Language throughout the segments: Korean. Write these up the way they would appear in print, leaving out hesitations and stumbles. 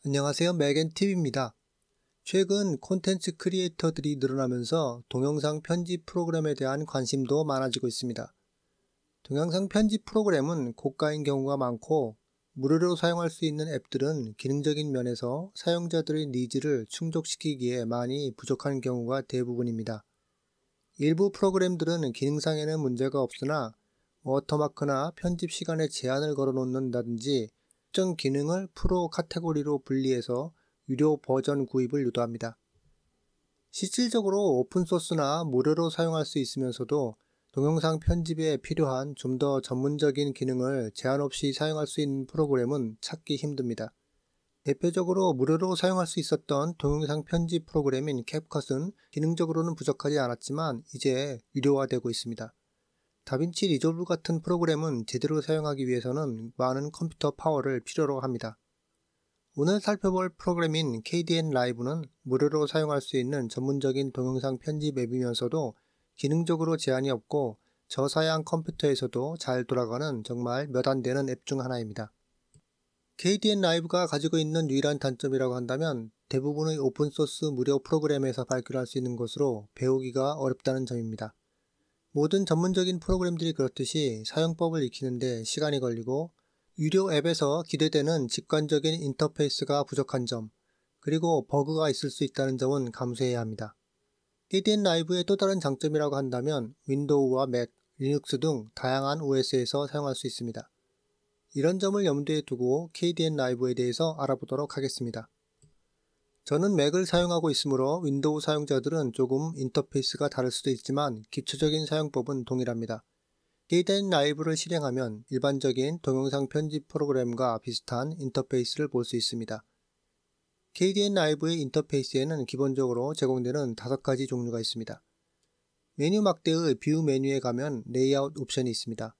안녕하세요. 맥앤TV입니다. 최근 콘텐츠 크리에이터들이 늘어나면서 동영상 편집 프로그램에 대한 관심도 많아지고 있습니다. 동영상 편집 프로그램은 고가인 경우가 많고 무료로 사용할 수 있는 앱들은 기능적인 면에서 사용자들의 니즈를 충족시키기에 많이 부족한 경우가 대부분입니다. 일부 프로그램들은 기능상에는 문제가 없으나 워터마크나 편집 시간에 제한을 걸어놓는다든지 특정 기능을 프로 카테고리로 분리해서 유료 버전 구입을 유도합니다. 실질적으로 오픈소스나 무료로 사용할 수 있으면서도 동영상 편집에 필요한 좀 더 전문적인 기능을 제한 없이 사용할 수 있는 프로그램은 찾기 힘듭니다. 대표적으로 무료로 사용할 수 있었던 동영상 편집 프로그램인 캡컷은 기능적으로는 부족하지 않았지만 이제 유료화되고 있습니다. 다빈치 리졸브 같은 프로그램은 제대로 사용하기 위해서는 많은 컴퓨터 파워를 필요로 합니다. 오늘 살펴볼 프로그램인 KDN 라이브는 무료로 사용할 수 있는 전문적인 동영상 편집 앱이면서도 기능적으로 제한이 없고 저사양 컴퓨터에서도 잘 돌아가는 정말 몇 안 되는 앱 중 하나입니다. KDN 라이브가 가지고 있는 유일한 단점이라고 한다면 대부분의 오픈소스 무료 프로그램에서 발견할 수 있는 것으로 배우기가 어렵다는 점입니다. 모든 전문적인 프로그램들이 그렇듯이 사용법을 익히는데 시간이 걸리고 유료 앱에서 기대되는 직관적인 인터페이스가 부족한 점, 그리고 버그가 있을 수 있다는 점은 감수해야 합니다. KDN 라이브의 또 다른 장점이라고 한다면 윈도우와 맥, 리눅스 등 다양한 OS에서 사용할 수 있습니다. 이런 점을 염두에 두고 KDN 라이브에 대해서 알아보도록 하겠습니다. 저는 맥을 사용하고 있으므로 윈도우 사용자들은 조금 인터페이스가 다를 수도 있지만 기초적인 사용법은 동일합니다. KDN 라이브를 실행하면 일반적인 동영상 편집 프로그램과 비슷한 인터페이스를 볼 수 있습니다. KDN 라이브의 인터페이스에는 기본적으로 제공되는 5가지 종류가 있습니다. 메뉴 막대의 뷰 메뉴에 가면 레이아웃 옵션이 있습니다.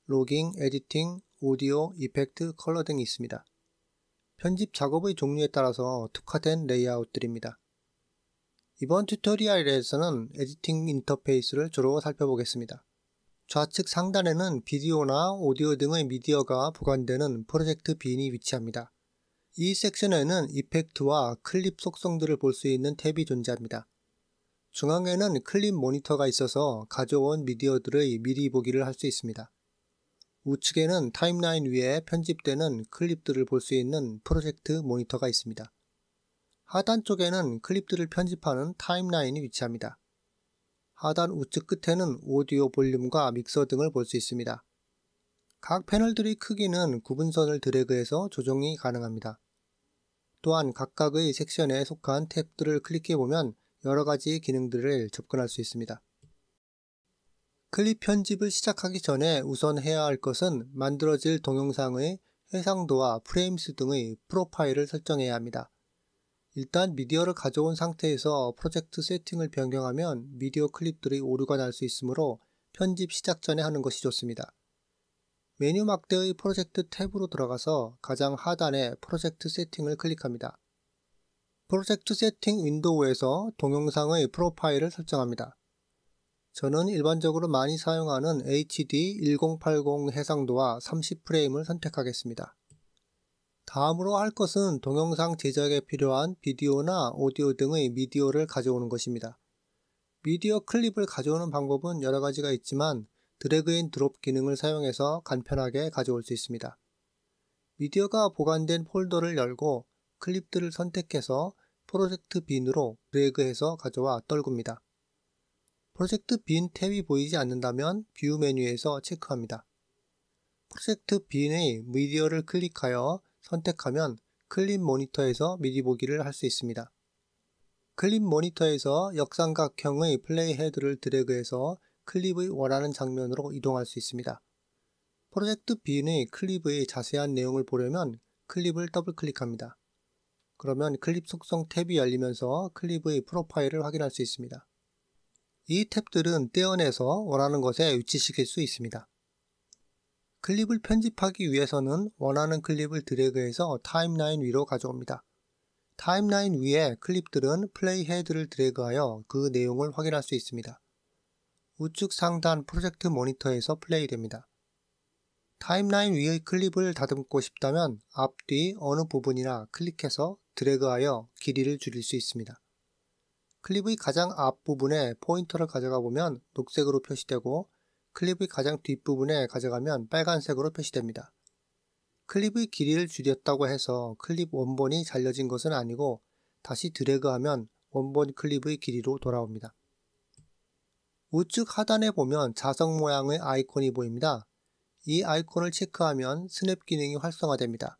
로깅, 에디팅, 오디오, 이펙트, 컬러 등이 있습니다. 편집 작업의 종류에 따라서 특화된 레이아웃들입니다. 이번 튜토리얼에서는 에디팅 인터페이스를 주로 살펴보겠습니다. 좌측 상단에는 비디오나 오디오 등의 미디어가 보관되는 프로젝트 빈이 위치합니다. 이 섹션에는 이펙트와 클립 속성들을 볼 수 있는 탭이 존재합니다. 중앙에는 클립 모니터가 있어서 가져온 미디어들의 미리 보기를 할 수 있습니다. 우측에는 타임라인 위에 편집되는 클립들을 볼 수 있는 프로젝트 모니터가 있습니다. 하단 쪽에는 클립들을 편집하는 타임라인이 위치합니다. 하단 우측 끝에는 오디오 볼륨과 믹서 등을 볼 수 있습니다. 각 패널들의 크기는 구분선을 드래그해서 조정이 가능합니다. 또한 각각의 섹션에 속한 탭들을 클릭해보면 여러가지 기능들을 접근할 수 있습니다. 클립 편집을 시작하기 전에 우선 해야 할 것은 만들어질 동영상의 해상도와 프레임수 등의 프로파일을 설정해야 합니다. 일단 미디어를 가져온 상태에서 프로젝트 세팅을 변경하면 미디어 클립들의 오류가 날 수 있으므로 편집 시작 전에 하는 것이 좋습니다. 메뉴 막대의 프로젝트 탭으로 들어가서 가장 하단에 프로젝트 세팅을 클릭합니다. 프로젝트 세팅 윈도우에서 동영상의 프로파일을 설정합니다. 저는 일반적으로 많이 사용하는 HD 1080 해상도와 30프레임을 선택하겠습니다. 다음으로 할 것은 동영상 제작에 필요한 비디오나 오디오 등의 미디어를 가져오는 것입니다. 미디어 클립을 가져오는 방법은 여러 가지가 있지만 드래그 앤 드롭 기능을 사용해서 간편하게 가져올 수 있습니다. 미디어가 보관된 폴더를 열고 클립들을 선택해서 프로젝트 빈으로 드래그해서 가져와 떨굽니다. 프로젝트 빈 탭이 보이지 않는다면 뷰 메뉴에서 체크합니다. 프로젝트 빈의 미디어를 클릭하여 선택하면 클립 모니터에서 미리 보기를 할 수 있습니다. 클립 모니터에서 역삼각형의 플레이 헤드를 드래그해서 클립의 원하는 장면으로 이동할 수 있습니다. 프로젝트 빈의 클립의 자세한 내용을 보려면 클립을 더블 클릭합니다. 그러면 클립 속성 탭이 열리면서 클립의 프로파일을 확인할 수 있습니다. 이 탭들은 떼어내서 원하는 곳에 위치시킬 수 있습니다. 클립을 편집하기 위해서는 원하는 클립을 드래그해서 타임라인 위로 가져옵니다. 타임라인 위에 클립들은 플레이 헤드를 드래그하여 그 내용을 확인할 수 있습니다. 우측 상단 프로젝트 모니터에서 플레이됩니다. 타임라인 위의 클립을 다듬고 싶다면 앞뒤 어느 부분이나 클릭해서 드래그하여 길이를 줄일 수 있습니다. 클립의 가장 앞부분에 포인터를 가져가 보면 녹색으로 표시되고 클립의 가장 뒷부분에 가져가면 빨간색으로 표시됩니다. 클립의 길이를 줄였다고 해서 클립 원본이 잘려진 것은 아니고 다시 드래그하면 원본 클립의 길이로 돌아옵니다. 우측 하단에 보면 자석 모양의 아이콘이 보입니다. 이 아이콘을 체크하면 스냅 기능이 활성화됩니다.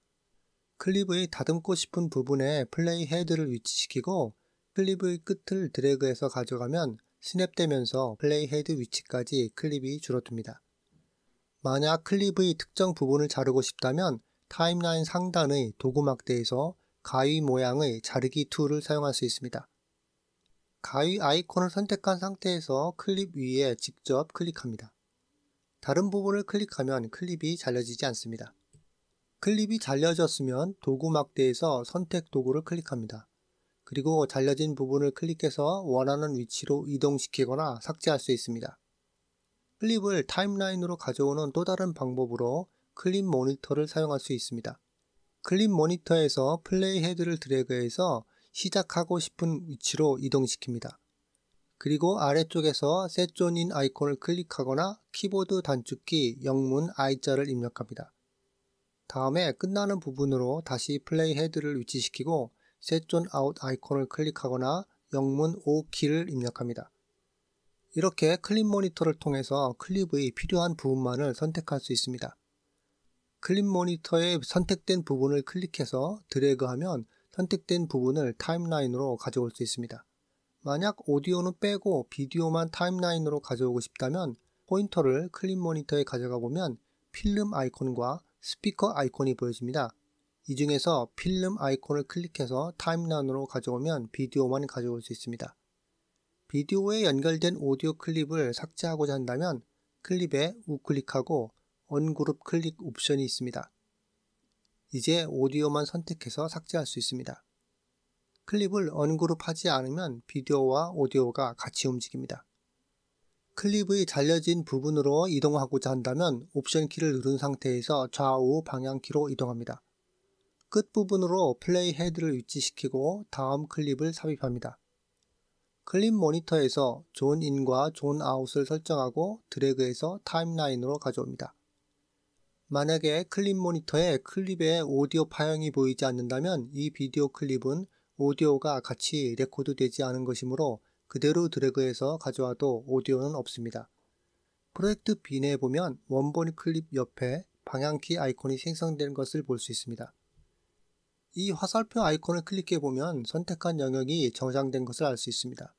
클립의 다듬고 싶은 부분에 플레이 헤드를 위치시키고 클립의 끝을 드래그해서 가져가면 스냅되면서 플레이 헤드 위치까지 클립이 줄어듭니다. 만약 클립의 특정 부분을 자르고 싶다면 타임라인 상단의 도구 막대에서 가위 모양의 자르기 툴을 사용할 수 있습니다. 가위 아이콘을 선택한 상태에서 클립 위에 직접 클릭합니다. 다른 부분을 클릭하면 클립이 잘려지지 않습니다. 클립이 잘려졌으면 도구 막대에서 선택 도구를 클릭합니다. 그리고 잘려진 부분을 클릭해서 원하는 위치로 이동시키거나 삭제할 수 있습니다. 클립을 타임라인으로 가져오는 또 다른 방법으로 클립 모니터를 사용할 수 있습니다. 클립 모니터에서 플레이 헤드를 드래그해서 시작하고 싶은 위치로 이동시킵니다. 그리고 아래쪽에서 Set Zone In 아이콘을 클릭하거나 키보드 단축키 영문 I자를 입력합니다. 다음에 끝나는 부분으로 다시 플레이 헤드를 위치시키고 Set Zone Out 아이콘을 클릭하거나 영문 O키를 입력합니다. 이렇게 클립 모니터를 통해서 클립의 필요한 부분만을 선택할 수 있습니다. 클립 모니터의 선택된 부분을 클릭해서 드래그하면 선택된 부분을 타임라인으로 가져올 수 있습니다. 만약 오디오는 빼고 비디오만 타임라인으로 가져오고 싶다면 포인터를 클립 모니터에 가져가 보면 필름 아이콘과 스피커 아이콘이 보여집니다. 이 중에서 필름 아이콘을 클릭해서 타임라인으로 가져오면 비디오만 가져올 수 있습니다. 비디오에 연결된 오디오 클립을 삭제하고자 한다면 클립에 우클릭하고 언그룹 클릭 옵션이 있습니다. 이제 오디오만 선택해서 삭제할 수 있습니다. 클립을 언그룹하지 않으면 비디오와 오디오가 같이 움직입니다. 클립의 잘려진 부분으로 이동하고자 한다면 옵션 키를 누른 상태에서 좌우 방향키로 이동합니다. 끝부분으로 플레이 헤드를 위치시키고 다음 클립을 삽입합니다. 클립 모니터에서 존 인과 존 아웃을 설정하고 드래그해서 타임라인으로 가져옵니다. 만약에 클립 모니터에 클립의 오디오 파형이 보이지 않는다면 이 비디오 클립은 오디오가 같이 레코드되지 않은 것이므로 그대로 드래그해서 가져와도 오디오는 없습니다. 프로젝트 빈에 보면 원본 클립 옆에 방향키 아이콘이 생성된 것을 볼 수 있습니다. 이 화살표 아이콘을 클릭해보면 선택한 영역이 저장된 것을 알 수 있습니다.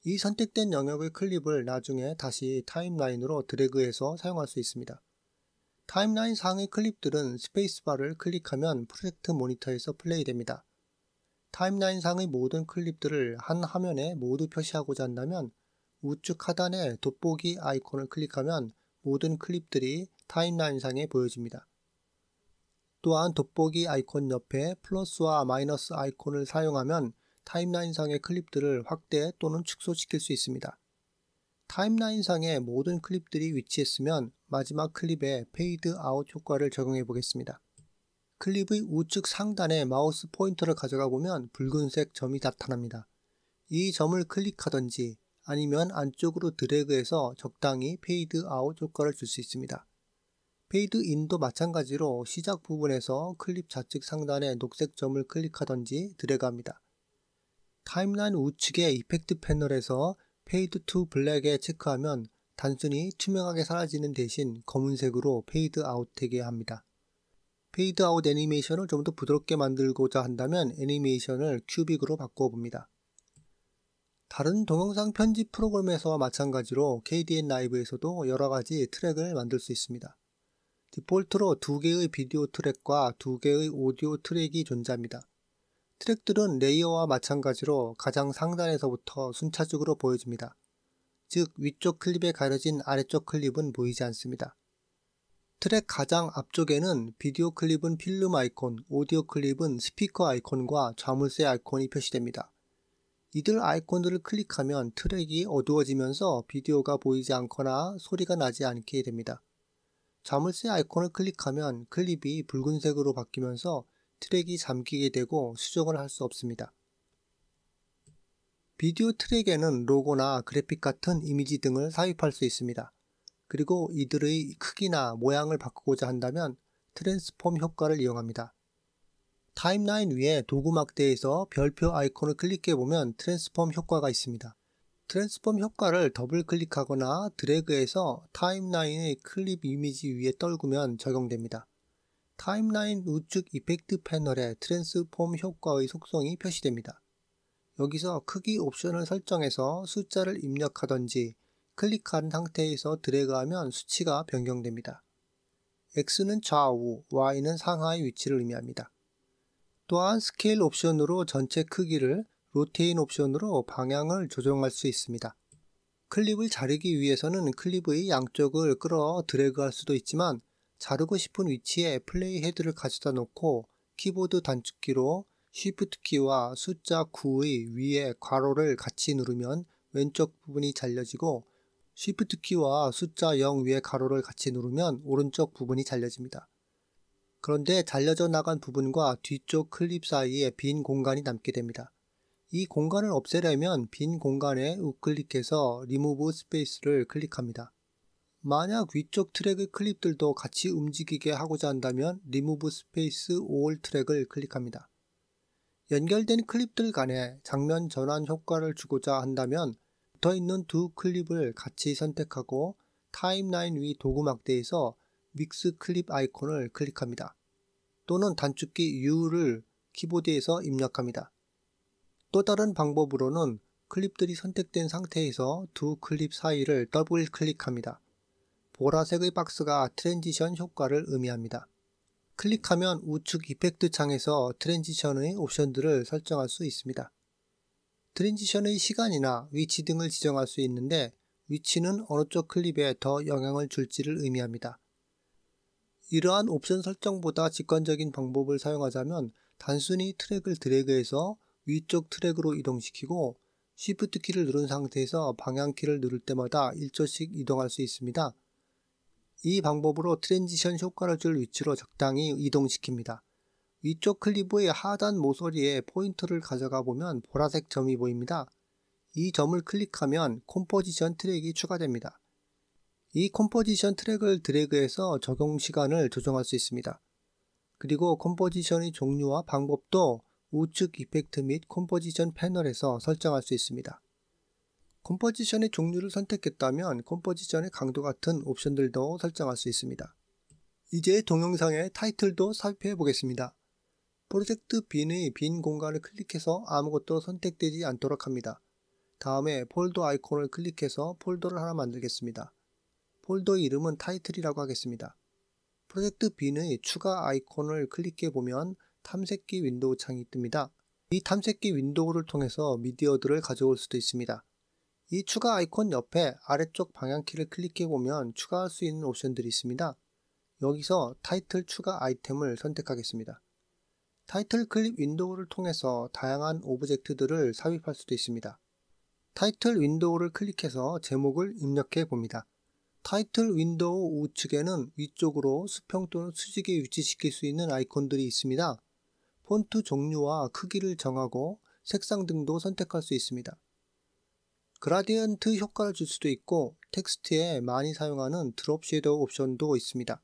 이 선택된 영역의 클립을 나중에 다시 타임라인으로 드래그해서 사용할 수 있습니다. 타임라인 상의 클립들은 스페이스바를 클릭하면 프로젝트 모니터에서 플레이됩니다. 타임라인 상의 모든 클립들을 한 화면에 모두 표시하고자 한다면 우측 하단에 돋보기 아이콘을 클릭하면 모든 클립들이 타임라인 상에 보여집니다. 또한 돋보기 아이콘 옆에 플러스와 마이너스 아이콘을 사용하면 타임라인 상의 클립들을 확대 또는 축소시킬 수 있습니다. 타임라인 상의 모든 클립들이 위치했으면 마지막 클립에 페이드 아웃 효과를 적용해 보겠습니다. 클립의 우측 상단에 마우스 포인터를 가져가 보면 붉은색 점이 나타납니다. 이 점을 클릭하든지 아니면 안쪽으로 드래그해서 적당히 페이드 아웃 효과를 줄 수 있습니다. 페이드 인도 마찬가지로 시작 부분에서 클립 좌측 상단의 녹색 점을 클릭하든지 드래그합니다. 타임라인 우측의 이펙트 패널에서 페이드 투 블랙에 체크하면 단순히 투명하게 사라지는 대신 검은색으로 페이드 아웃 되게 합니다. 페이드 아웃 애니메이션을 좀 더 부드럽게 만들고자 한다면 애니메이션을 큐빅으로 바꿔봅니다. 다른 동영상 편집 프로그램에서와 마찬가지로 KDN 라이브에서도 여러가지 트랙을 만들 수 있습니다. 디폴트로 2개의 비디오 트랙과 2개의 오디오 트랙이 존재합니다. 트랙들은 레이어와 마찬가지로 가장 상단에서부터 순차적으로 보여집니다. 즉 위쪽 클립에 가려진 아래쪽 클립은 보이지 않습니다. 트랙 가장 앞쪽에는 비디오 클립은 필름 아이콘, 오디오 클립은 스피커 아이콘과 자물쇠 아이콘이 표시됩니다. 이들 아이콘들을 클릭하면 트랙이 어두워지면서 비디오가 보이지 않거나 소리가 나지 않게 됩니다. 자물쇠 아이콘을 클릭하면 클립이 붉은색으로 바뀌면서 트랙이 잠기게 되고 수정을 할 수 없습니다. 비디오 트랙에는 로고나 그래픽 같은 이미지 등을 삽입할 수 있습니다. 그리고 이들의 크기나 모양을 바꾸고자 한다면 트랜스폼 효과를 이용합니다. 타임라인 위에 도구막대에서 별표 아이콘을 클릭해보면 트랜스폼 효과가 있습니다. 트랜스폼 효과를 더블 클릭하거나 드래그해서 타임라인의 클립 이미지 위에 떨구면 적용됩니다. 타임라인 우측 이펙트 패널에 트랜스폼 효과의 속성이 표시됩니다. 여기서 크기 옵션을 설정해서 숫자를 입력하던지 클릭한 상태에서 드래그하면 수치가 변경됩니다. X는 좌우, Y는 상하의 위치를 의미합니다. 또한 스케일 옵션으로 전체 크기를, 로테인 옵션으로 방향을 조정할 수 있습니다. 클립을 자르기 위해서는 클립의 양쪽을 끌어 드래그할 수도 있지만 자르고 싶은 위치에 플레이 헤드를 가져다 놓고 키보드 단축키로 Shift 키와 숫자 9의 위에 괄호를 같이 누르면 왼쪽 부분이 잘려지고 Shift 키와 숫자 0 위에 가로를 같이 누르면 오른쪽 부분이 잘려집니다. 그런데 잘려져 나간 부분과 뒤쪽 클립 사이에 빈 공간이 남게 됩니다. 이 공간을 없애려면 빈 공간에 우클릭해서 Remove Space를 클릭합니다. 만약 위쪽 트랙의 클립들도 같이 움직이게 하고자 한다면 Remove Space All 트랙을 클릭합니다. 연결된 클립들 간에 장면 전환 효과를 주고자 한다면 붙어있는 두 클립을 같이 선택하고 타임라인 위 도구막대에서 믹스 클립 아이콘을 클릭합니다. 또는 단축키 U를 키보드에서 입력합니다. 또 다른 방법으로는 클립들이 선택된 상태에서 두 클립 사이를 더블 클릭합니다. 보라색의 박스가 트랜지션 효과를 의미합니다. 클릭하면 우측 이펙트 창에서 트랜지션의 옵션들을 설정할 수 있습니다. 트랜지션의 시간이나 위치 등을 지정할 수 있는데 위치는 어느 쪽 클립에 더 영향을 줄지를 의미합니다. 이러한 옵션 설정보다 직관적인 방법을 사용하자면 단순히 트랙을 드래그해서 위쪽 트랙으로 이동시키고 Shift 키를 누른 상태에서 방향키를 누를 때마다 1초씩 이동할 수 있습니다. 이 방법으로 트랜지션 효과를 줄 위치로 적당히 이동시킵니다. 위쪽 클립의 하단 모서리에 포인터를 가져가 보면 보라색 점이 보입니다. 이 점을 클릭하면 컴포지션 트랙이 추가됩니다. 이 컴포지션 트랙을 드래그해서 적용 시간을 조정할 수 있습니다. 그리고 컴포지션의 종류와 방법도 우측 이펙트 및 컴포지션 패널에서 설정할 수 있습니다. 컴포지션의 종류를 선택했다면 컴포지션의 강도 같은 옵션들도 설정할 수 있습니다. 이제 동영상의 타이틀도 삽입해 보겠습니다. 프로젝트 빈의 빈 공간을 클릭해서 아무것도 선택되지 않도록 합니다. 다음에 폴더 아이콘을 클릭해서 폴더를 하나 만들겠습니다. 폴더 이름은 타이틀이라고 하겠습니다. 프로젝트 빈의 추가 아이콘을 클릭해 보면 탐색기 윈도우 창이 뜹니다. 이 탐색기 윈도우를 통해서 미디어들을 가져올 수도 있습니다. 이 추가 아이콘 옆에 아래쪽 방향키를 클릭해 보면 추가할 수 있는 옵션들이 있습니다. 여기서 타이틀 추가 아이템을 선택하겠습니다. 타이틀 클립 윈도우를 통해서 다양한 오브젝트들을 삽입할 수도 있습니다. 타이틀 윈도우를 클릭해서 제목을 입력해 봅니다. 타이틀 윈도우 우측에는 위쪽으로 수평 또는 수직에 위치시킬 수 있는 아이콘들이 있습니다. 폰트 종류와 크기를 정하고 색상 등도 선택할 수 있습니다. 그라디언트 효과를 줄 수도 있고 텍스트에 많이 사용하는 드롭 섀도우 옵션도 있습니다.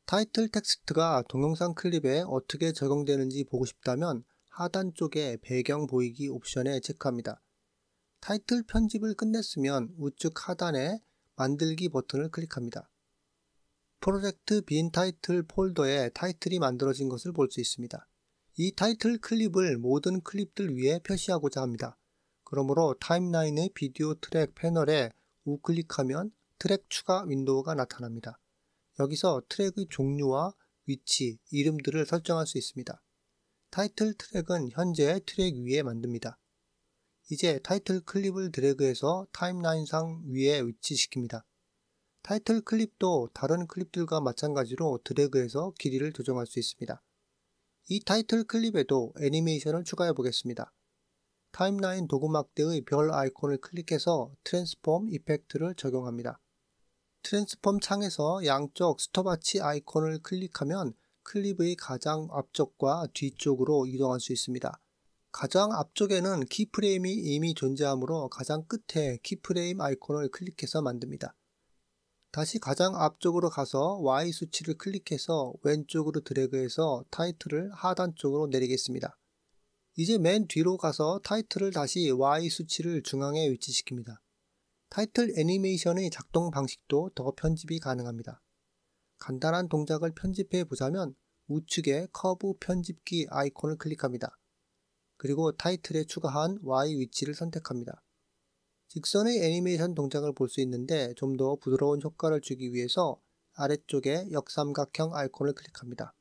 타이틀 텍스트가 동영상 클립에 어떻게 적용되는지 보고 싶다면 하단 쪽에 배경 보이기 옵션에 체크합니다. 타이틀 편집을 끝냈으면 우측 하단에 만들기 버튼을 클릭합니다. 프로젝트 빈 타이틀 폴더에 타이틀이 만들어진 것을 볼 수 있습니다. 이 타이틀 클립을 모든 클립들 위에 표시하고자 합니다. 그러므로 타임라인의 비디오 트랙 패널에 우클릭하면 트랙 추가 윈도우가 나타납니다. 여기서 트랙의 종류와 위치, 이름들을 설정할 수 있습니다. 타이틀 트랙은 현재 트랙 위에 만듭니다. 이제 타이틀 클립을 드래그해서 타임라인상 위에 위치시킵니다. 타이틀 클립도 다른 클립들과 마찬가지로 드래그해서 길이를 조정할 수 있습니다. 이 타이틀 클립에도 애니메이션을 추가해 보겠습니다. 타임라인 도구막대의 별 아이콘을 클릭해서 트랜스폼 이펙트를 적용합니다. 트랜스폼 창에서 양쪽 스톱와치 아이콘을 클릭하면 클립의 가장 앞쪽과 뒤쪽으로 이동할 수 있습니다. 가장 앞쪽에는 키프레임이 이미 존재하므로 가장 끝에 키프레임 아이콘을 클릭해서 만듭니다. 다시 가장 앞쪽으로 가서 Y 수치를 클릭해서 왼쪽으로 드래그해서 타이틀을 하단 쪽으로 내리겠습니다. 이제 맨 뒤로 가서 타이틀을 다시 Y 수치를 중앙에 위치시킵니다. 타이틀 애니메이션의 작동 방식도 더 편집이 가능합니다. 간단한 동작을 편집해 보자면 우측에 커브 편집기 아이콘을 클릭합니다. 그리고 타이틀에 추가한 Y 위치를 선택합니다. 직선의 애니메이션 동작을 볼 수 있는데 좀 더 부드러운 효과를 주기 위해서 아래쪽에 역삼각형 아이콘을 클릭합니다.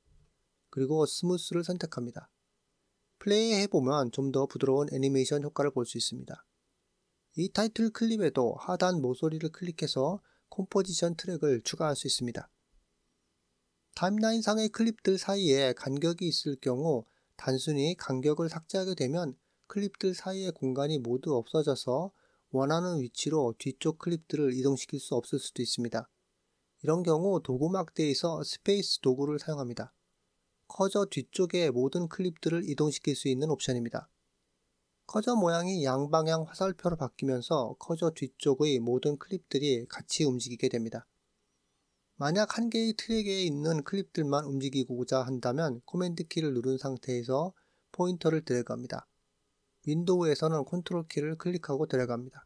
그리고 스무스를 선택합니다. 플레이해보면 좀 더 부드러운 애니메이션 효과를 볼 수 있습니다. 이 타이틀 클립에도 하단 모서리를 클릭해서 컴포지션 트랙을 추가할 수 있습니다. 타임라인 상의 클립들 사이에 간격이 있을 경우 단순히 간격을 삭제하게 되면 클립들 사이의 공간이 모두 없어져서 원하는 위치로 뒤쪽 클립들을 이동시킬 수 없을 수도 있습니다. 이런 경우 도구막대에서 스페이스 도구를 사용합니다. 커저 뒤쪽의 모든 클립들을 이동시킬 수 있는 옵션입니다. 커저 모양이 양방향 화살표로 바뀌면서 커저 뒤쪽의 모든 클립들이 같이 움직이게 됩니다. 만약 한 개의 트랙에 있는 클립들만 움직이고자 한다면 코맨드 키를 누른 상태에서 포인터를 드래그합니다. 윈도우에서는 컨트롤 키를 클릭하고 드래그합니다.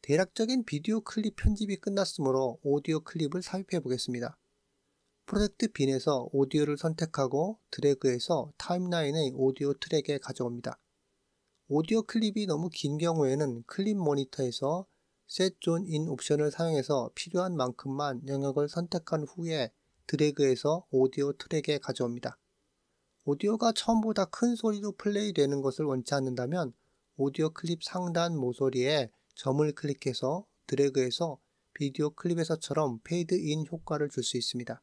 대략적인 비디오 클립 편집이 끝났으므로 오디오 클립을 삽입해 보겠습니다. 프로젝트 빈에서 오디오를 선택하고 드래그해서 타임라인의 오디오 트랙에 가져옵니다. 오디오 클립이 너무 긴 경우에는 클립 모니터에서 Set Zone In 옵션을 사용해서 필요한 만큼만 영역을 선택한 후에 드래그해서 오디오 트랙에 가져옵니다. 오디오가 처음보다 큰 소리로 플레이되는 것을 원치 않는다면 오디오 클립 상단 모서리에 점을 클릭해서 드래그해서 비디오 클립에서처럼 페이드 인 효과를 줄 수 있습니다.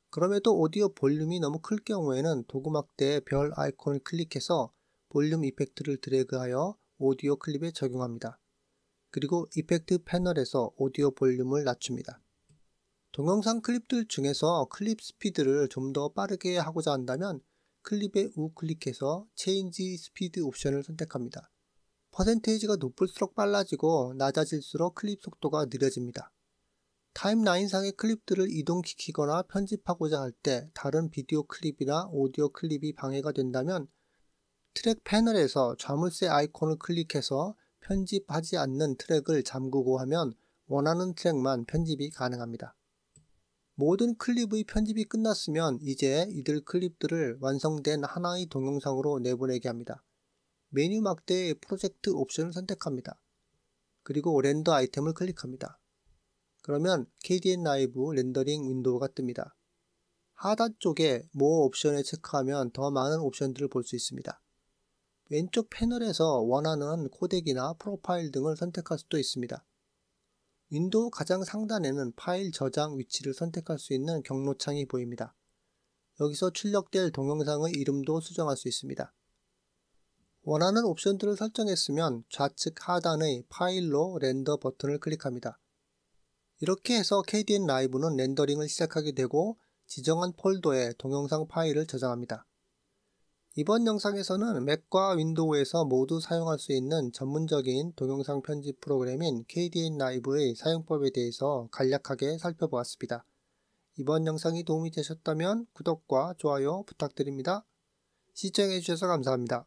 그럼에도 오디오 볼륨이 너무 클 경우에는 도구막대의 별 아이콘을 클릭해서 볼륨 이펙트를 드래그하여 오디오 클립에 적용합니다. 그리고 이펙트 패널에서 오디오 볼륨을 낮춥니다. 동영상 클립들 중에서 클립 스피드를 좀 더 빠르게 하고자 한다면 클립에 우클릭해서 체인지 스피드 옵션을 선택합니다. 퍼센테이지가 높을수록 빨라지고 낮아질수록 클립 속도가 느려집니다. 타임라인상의 클립들을 이동시키거나 편집하고자 할 때 다른 비디오 클립이나 오디오 클립이 방해가 된다면 트랙 패널에서 자물쇠 아이콘을 클릭해서 편집하지 않는 트랙을 잠그고 하면 원하는 트랙만 편집이 가능합니다. 모든 클립의 편집이 끝났으면 이제 이들 클립들을 완성된 하나의 동영상으로 내보내게 합니다. 메뉴 막대의 프로젝트 옵션을 선택합니다. 그리고 렌더 아이템을 클릭합니다. 그러면 KDNLive 렌더링 윈도우가 뜹니다. 하단 쪽에 More 옵션을 체크하면 더 많은 옵션들을 볼 수 있습니다. 왼쪽 패널에서 원하는 코덱이나 프로파일 등을 선택할 수도 있습니다. 윈도우 가장 상단에는 파일 저장 위치를 선택할 수 있는 경로창이 보입니다. 여기서 출력될 동영상의 이름도 수정할 수 있습니다. 원하는 옵션들을 설정했으면 좌측 하단의 파일로 렌더 버튼을 클릭합니다. 이렇게 해서 KDNLive는 렌더링을 시작하게 되고 지정한 폴더에 동영상 파일을 저장합니다. 이번 영상에서는 맥과 윈도우에서 모두 사용할 수 있는 전문적인 동영상 편집 프로그램인 KDNLive의 사용법에 대해서 간략하게 살펴보았습니다. 이번 영상이 도움이 되셨다면 구독과 좋아요 부탁드립니다. 시청해주셔서 감사합니다.